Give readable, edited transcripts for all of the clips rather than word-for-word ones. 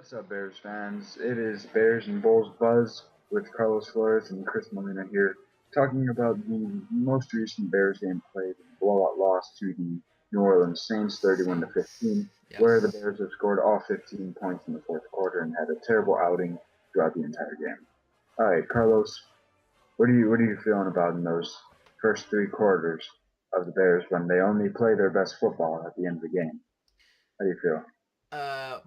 What's up, Bears fans? It is Bears and Bulls Buzz with Carlos Flores and Chris Molina here, talking about the most recent Bears game played, a blowout loss to the New Orleans Saints, 31 to Saints. 15, where the Yes. Bears have scored all 15 points in the fourth quarter and had a terrible outing throughout the entire game. All right, Carlos, what are you feeling about in those first three quarters of the Bears when they only play their best football at the end of the game? How do you feel?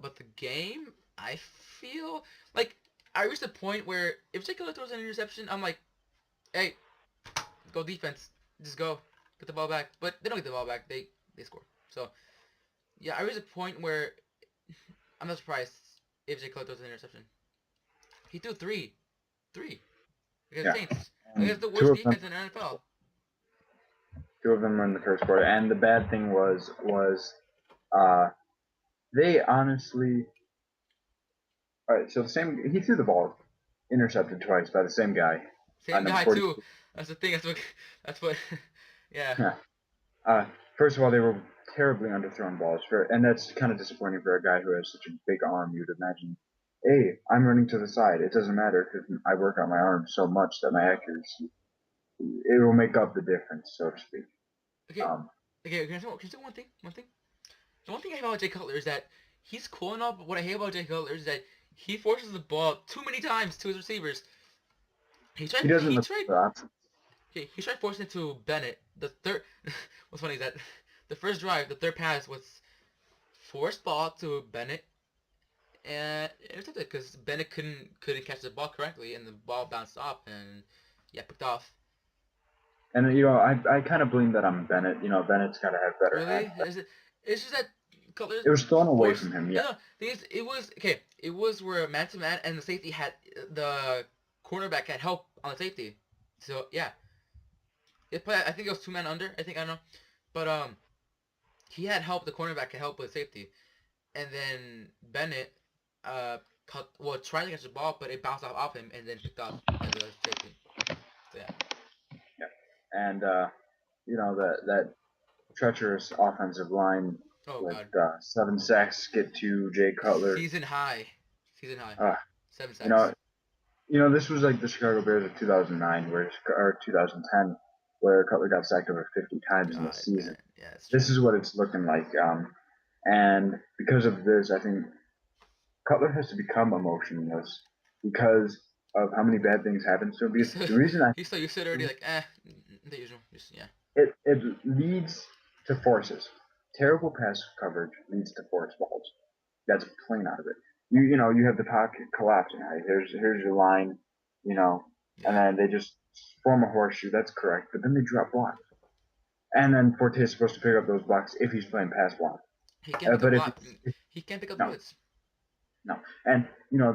But the game, I feel like I reached a point where if Jake Cutler throws an interception, I'm like, hey, go defense, just go, get the ball back. But they don't get the ball back. They score. So yeah, I reached a point where I'm not surprised if Jake Cutler throws an interception. He threw three against Yeah, Saints, and against the two worst of them defense in the NFL. Two of them were in the first quarter, and the bad thing was uh, they honestly. All right, so the same he threw the ball intercepted twice by the same guy, Same number guy 40. too. That's the thing. That's what. That's what. Yeah. uh, first of all, they were terribly underthrown balls and that's kind of disappointing for a guy who has such a big arm. You'd imagine, hey, I'm running to the side. It doesn't matter because I work on my arm so much that my accuracy it will make up the difference, so to speak. Okay. Um, Okay. Can I say one thing? One thing. The one thing I hate about Jay Cutler is that he's cool enough, but what I hate about Jay Cutler is that he forces the ball too many times to his receivers. He tried he doesn't he look tried for options. he tried forcing it to Bennett. The third what's funny is that the first drive, the third pass was forced ball to Bennett and intercepted because Bennett couldn't catch the ball correctly and the ball bounced off and yeah, picked off. And I kind of blame that on Bennett. Bennett's got to have better Really? hands. It's just that Cutler It was thrown away forced. from him. No, Yeah, no. Thing is, it was okay. It was where man to man, and the safety had the cornerback had help on the safety. So yeah, I think it was two men under. I don't know, but he had help. The cornerback had help with safety, and then Bennett tried to catch the ball, but it bounced off him and then picked off by the safety. So yeah. yeah. And that treacherous offensive line Oh with god. 7 sacks get to Jay Cutler. Season high. Season high. Uh, 7 sacks. you know, this was like the Chicago Bears of 2009, or 2010, where Cutler got sacked over 50 times in the God, season. man. Yeah, that's true. This is what it's looking like. And because of this, I think Cutler has to become emotionless because of how many bad things happen to him. You Because said the reason I you said you said already like the usual. Just yeah. it leads to forces. Terrible pass coverage leads to forced balls. That's plain out of it. You have the pocket collapsing. Right? Here's your line, and Yeah. then they just form a horseshoe. That's correct, but then they drop blocks, and then Forte is supposed to pick up those blocks if he's playing pass block. He can't pick up But if block. it's He can't pick up the no, blitz. no, and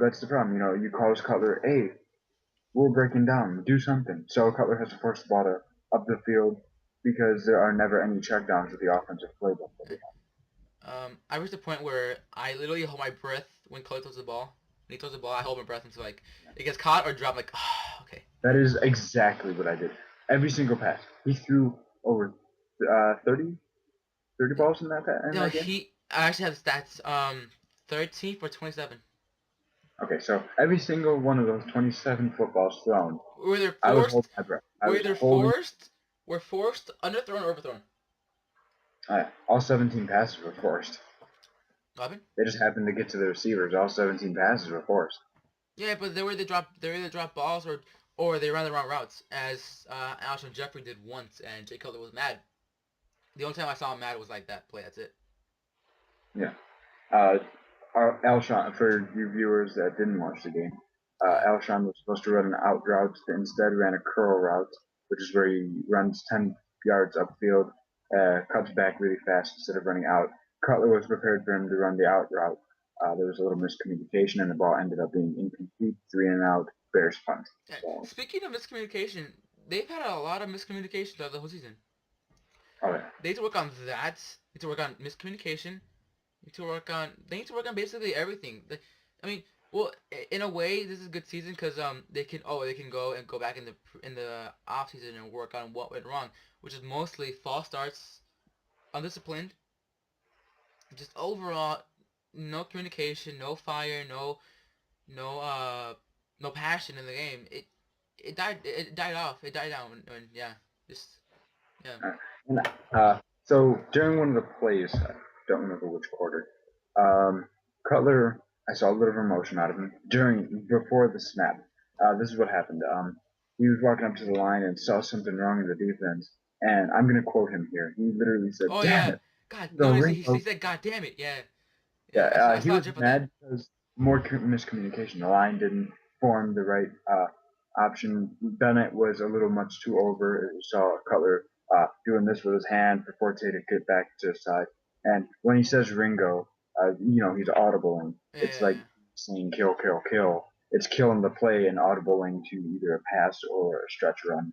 that's the problem. You call his Cutler, hey, we're breaking down, do something. So Cutler has to force the ball up the field because there are never any checkdowns with the offensive playbook that we have. I reached the point where I literally hold my breath when Clay throws the ball. When he throws the ball, I hold my breath until like it gets caught or dropped. Like, oh, okay. That is exactly what I did. Every single pass. He threw over 30 balls in No, that game. I actually have the stats. 13 for 27. Okay, so every single one of those 27 footballs thrown, Were they I was forced? holding my breath. I Were was either holding. forced, were forced, underthrown, or overthrown. All 17 passes were forced. Robin? They just happened to get to the receivers. All 17 passes were forced. Yeah, but they were either drop balls or they ran the wrong routes, as Alshon Jeffrey did once, and Jay Cutler was mad. The only time I saw him mad was like that play. That's it. Yeah. Uh, Alshon, for you viewers that didn't watch the game, Yeah. Alshon was supposed to run an out route, but instead ran a curl route, which is where he runs 10 yards upfield, cuts back really fast instead of running out. Cutler was prepared for him to run the out route. There was a little miscommunication, and the ball ended up being incomplete, 3-and-out, Bears punt. Yeah. So, Speaking of miscommunication, they've had a lot of miscommunication throughout the whole season. oh yeah, They need to work on that. They need to work on miscommunication. They need to work on basically everything. I mean, well, in a way, this is a good season because they can go back in the off season and work on what went wrong, which is mostly false starts, undisciplined, just overall. no communication, no fire, no no passion in the game. It died off. It died down when yeah, just yeah. And, so during one of the plays, I don't remember which quarter, um, Cutler, I saw a little emotion out of him before the snap. This is what happened. He was walking up to the line and saw something wrong in the defense, and I'm gonna quote him here. He literally said, Oh "Damn yeah. it, God, the no, he Ringo." said, God damn it, yeah. Yeah, Yeah, I he saw a was gif of that. mad because more miscommunication. The line didn't form the right option. Bennett was a little much too over. You saw Cutler doing this with his hand for Forte to get back to his side. And when he says Ringo, he's audibling. Yeah, It's yeah, like yeah. saying kill, kill, kill. It's killing the play and audibling to either a pass or a stretch run.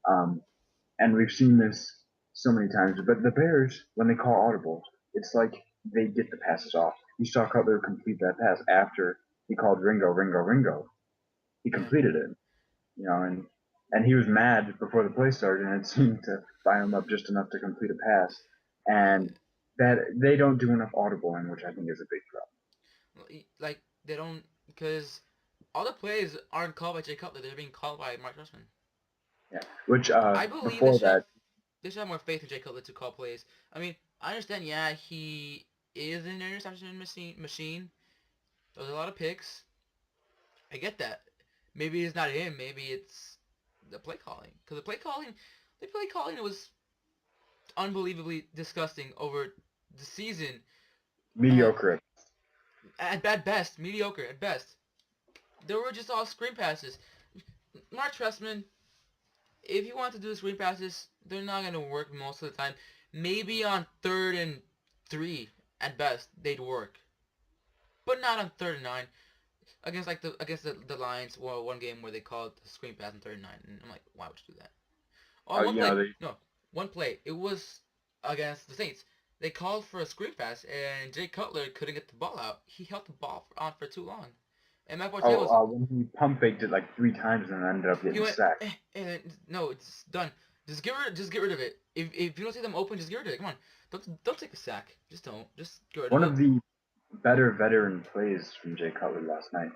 Um, and we've seen this so many times. But the Bears, when they call audibles, it's like they get the passes off. You saw Cutler complete that pass after he called Ringo, Ringo, Ringo. He Yeah. completed it, and he was mad before the play started, and it seemed to fire him up just enough to complete a pass. And that they don't do enough audibling, which I think is a big problem. Like they don't because all the plays aren't called by Jay Cutler. They're being called by Mark Trestman. Yeah. Which I believe before that, they should have more faith in Jay Cutler to call plays. I mean, I understand. Yeah, he is an interception machine. There's a lot of picks. I get that. Maybe it's not him. Maybe it's the play calling. Because the play calling was unbelievably disgusting over the season. And mediocre. at best, mediocre at best. They were just all screen passes. Mark Trestman, if you want to do screen passes, they're not going to work most of the time. Maybe on 3rd and 3 at best they'd work, but not on 3rd and 9 against the Lions. Well, one game where they called the screen pass on 3rd and 9, and I'm like, why would you do that? Oh, one play. They No, one play. It was against the Saints. They called for a screen pass, and Jay Cutler couldn't get the ball out. He held the ball on for too long, and Matt Forte was when he pump faked it like 3 times and ended up he getting went, sacked. no, it's done. Just get rid of it. If you don't see them open, just get rid of it. Come on, don't take a sack. Just don't. Just get rid of One it. of the better veteran plays from Jay Cutler last night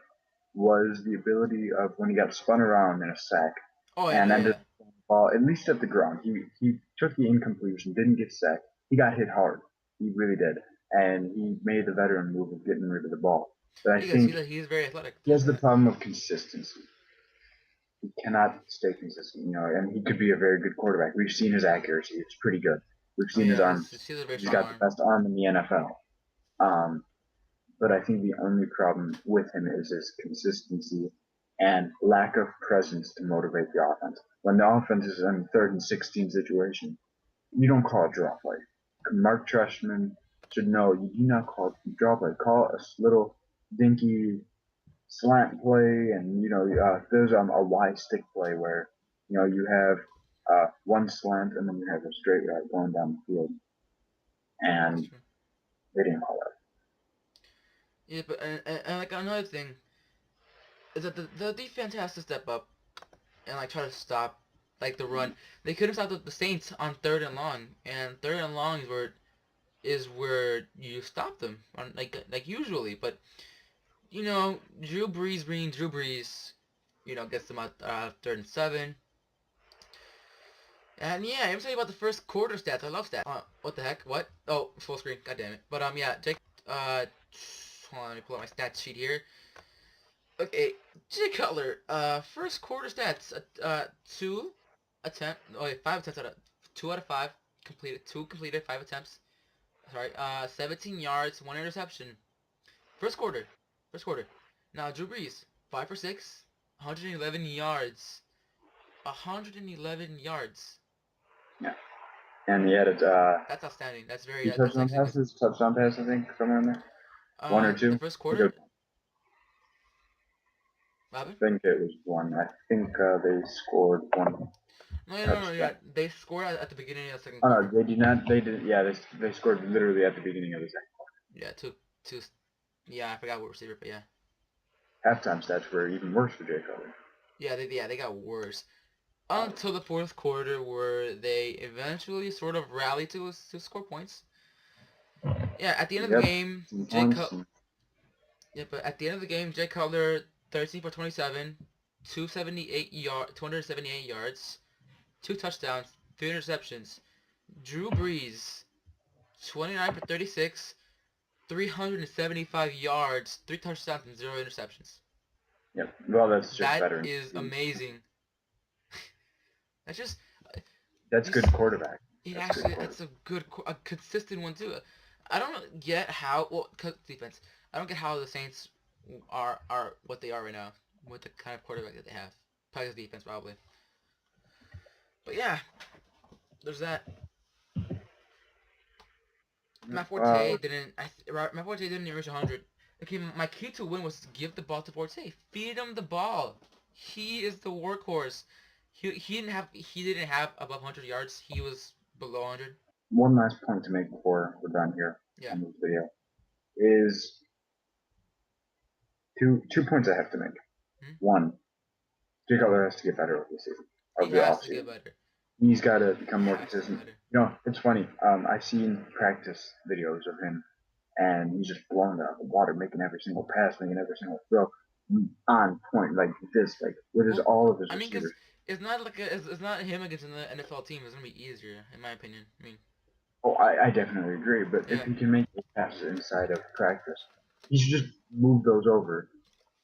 was the ability of when he got spun around in a sack Oh yeah, and yeah, ended yeah. up on the ball at least at the ground. He took the incompletion, didn't get sacked. He got hit hard. He really did, and he made the veteran move of getting rid of the ball. But I Because think he's very athletic he to do has the that. problem of consistency. He cannot stay consistent, and he could be a very good quarterback. We've seen his accuracy; it's pretty good. We've Oh seen his yeah, arm. he has a very He's strong got the arm. best arm in the NFL. Um, but I think the only problem with him is his consistency and lack of presence to motivate the offense. When the offense is in 3rd and 16 situation, you don't call a draw play. Mark Trestman should know you do not call a draw play. Call a little dinky slant play, and there's a wide stick play where you have one slant and then you have a straight route going down the field, That's and true. they didn't call that. Yeah, but and like another thing is that the defense has to step up and like try to stop like the run. They couldn't stop the Saints on 3rd and long, and 3rd and long is where you stop them on like usually. But Drew Brees being Drew Brees, gets them at 3rd and 7. And yeah, I'm telling you about the first quarter stats. I love stats. What the heck? What? Oh, full screen. God damn it. But yeah, Jake. Hold on, let me pull out my stats sheet here. Okay, Jay Cutler. First quarter stats. 5 attempts out of 2 out of 5 completed. 2 completed, 5 attempts. Sorry. 17 yards, 1 interception. First quarter. First quarter. Now Drew Brees, 5 for 6, 111 yards. 111 yards. Yeah, and he had it. That's outstanding. That's very. Two That's touchdown actually good. passes, touchdown pass, I think, somewhere in there. One or The two. first I think quarter. Robin. it was one. I think they scored one No, no, no, no. touchdown. Yeah, they scored at the beginning of the second Oh no, quarter. they did not. They did. Yeah, they scored literally at the beginning of the second Yeah, two. Yeah, I forgot what receiver, but yeah. quarter. Halftime stats were even worse for Jay Cutler. They got worse until the fourth quarter, where they eventually sort of rallied to score points. Yeah, at the end of the Yep. game, Some Jay points. Cutler. Yeah, but at the end of the game, Jay Cutler 13 for 27, 278 yards, 2 touchdowns, 3 interceptions. Drew Brees 29 for 36, 375 yards, 3 touchdowns, and 0 interceptions. Yep. Well, that's just That veteran. is amazing. That's just That's good these. quarterback. It That's good actually quarterback. it's a consistent one too. I don't get how defense. I don't get how the Saints are what they are right now with the kind of quarterback that they have. Probably the defense probably. But yeah, there's that. Matt Forte didn't. Matt Forte didn't even reach 100. Okay, my key to win was to give the ball to Forte. Feed him the ball. He is the workhorse. He didn't have above 100 yards. He was below 100. One last point to make before we're done here Yeah. on this video is two points I have to make. Hmm? One, Jay Cutler has to get better over the season, He of the has off to get season. better. He's got to become He more has to get consistent. better. You know, it's funny. I've seen practice videos of him, and he's just blowing it out of the water, making every single pass, making every single throw on point, like this, like with his Well, all of his I mean, because receivers. it's not like it's not him against an NFL team. It's gonna be easier, in my opinion. I mean, Oh, I definitely agree. But if yeah. he can make those passes inside of practice, he should just move those over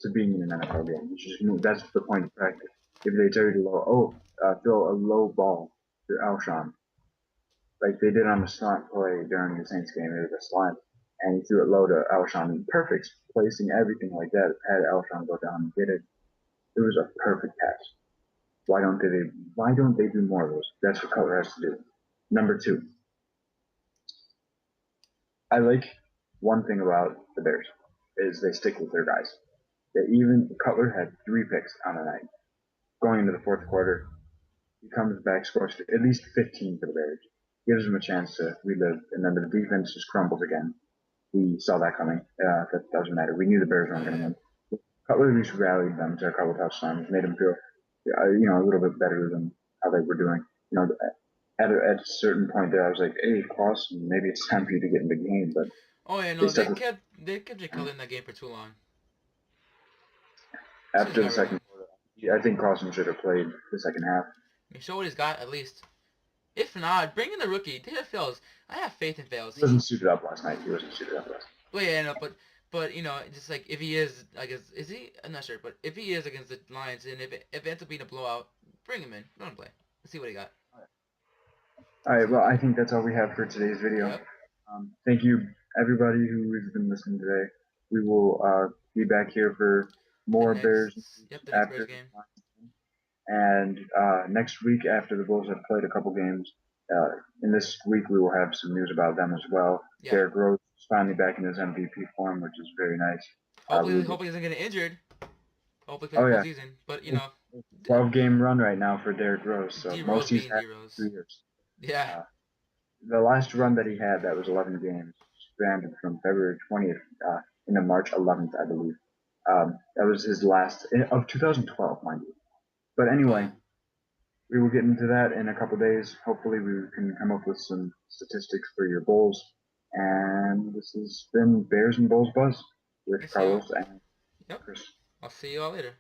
to being in an NFL game. He should just move. That's the point of practice. If they tell you to throw a low ball to Alshon, like they did on the slant play during the Saints game, it was a slant, and he threw it low to Alshon, perfect placing, everything like that. Had Alshon go down and get it, it was a perfect pass. Why don't they do more of those? That's what Cutler has to do. Number two, I like one thing about the Bears is they stick with their guys. That even Cutler had 3 picks on the night. Going into the fourth quarter, he comes back, scores at least 15 for the Bears, gives them a chance to relive, and then the defense just crumbles again. We saw that coming. That doesn't matter. We knew the Bears weren't Oh going to yeah. win. Cutler at least rallied them to a couple touchdowns, made them feel, a little bit better than how they were doing. You know, at a certain point there, I was like, hey, Clausen, maybe it's time for you to get in the game. But Oh yeah. they No, they stuck with kept Jay Cutler in that game for too long. So he after the got rid of second him. quarter. I think Clausen should have played the second half. I mean, show what he's got at least. If not, bring in the rookie. David Fales. I have faith in Fales. He wasn't suited up last night. He wasn't suited up last night. Well, yeah, no, but just like if he is, I guess is he? I'm not sure, but if he is against the Lions, and if it ends up being a blowout, bring him in. Let him play. Let's see what he got. All right, See well, what he I got. think that's all we have for today's video. Yep. Thank you, everybody who has been listening today. We will be back here for The more next. Bears Yep. The next Bears after game. and next week after the Bulls have played a couple games. In this week, we will have some news about them as well. Yeah. Derrick Rose is finally back in his MVP form, which is very nice. Hopefully he doesn't get injured. Hopefully play Oh the full yeah, season. But 12-game run right now for Derrick Rose, so D Rose most he's being had D Rose. in 2 years. Yeah. Uh, the last run that he had, that was 11 games, spanned from February 20th into March 11th, I believe. That was his last of 2012, mind you. But Oh anyway, yeah. we will get into that in a couple days. Hopefully, we can come up with some statistics for your Bulls. And this has been Bears and Bulls Buzz with Yes, sir. Carlos and Yep. Chris. I'll see you all later.